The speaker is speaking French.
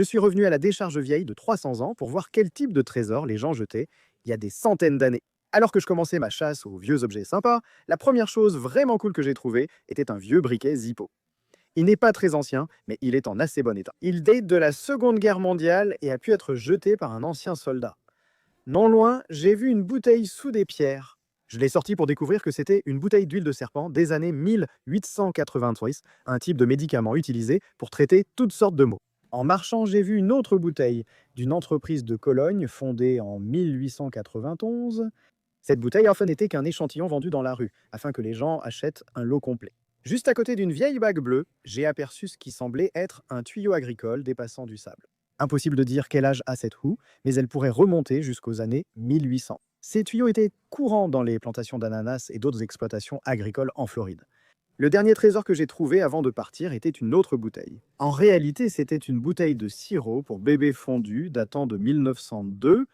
Je suis revenu à la décharge vieille de 300 ans pour voir quel type de trésor les gens jetaient il y a des centaines d'années. Alors que je commençais ma chasse aux vieux objets sympas, la première chose vraiment cool que j'ai trouvée était un vieux briquet Zippo. Il n'est pas très ancien, mais il est en assez bon état. Il date de la Seconde Guerre mondiale et a pu être jeté par un ancien soldat. Non loin, j'ai vu une bouteille sous des pierres. Je l'ai sortie pour découvrir que c'était une bouteille d'huile de serpent des années 1883, un type de médicament utilisé pour traiter toutes sortes de maux. En marchant, j'ai vu une autre bouteille d'une entreprise de Cologne fondée en 1891. Cette bouteille enfin n'était qu'un échantillon vendu dans la rue, afin que les gens achètent un lot complet. Juste à côté d'une vieille bague bleue, j'ai aperçu ce qui semblait être un tuyau agricole dépassant du sable. Impossible de dire quel âge a cette roue, mais elle pourrait remonter jusqu'aux années 1800. Ces tuyaux étaient courants dans les plantations d'ananas et d'autres exploitations agricoles en Floride. Le dernier trésor que j'ai trouvé avant de partir était une autre bouteille. En réalité, c'était une bouteille de sirop pour bébé fondu datant de 1902.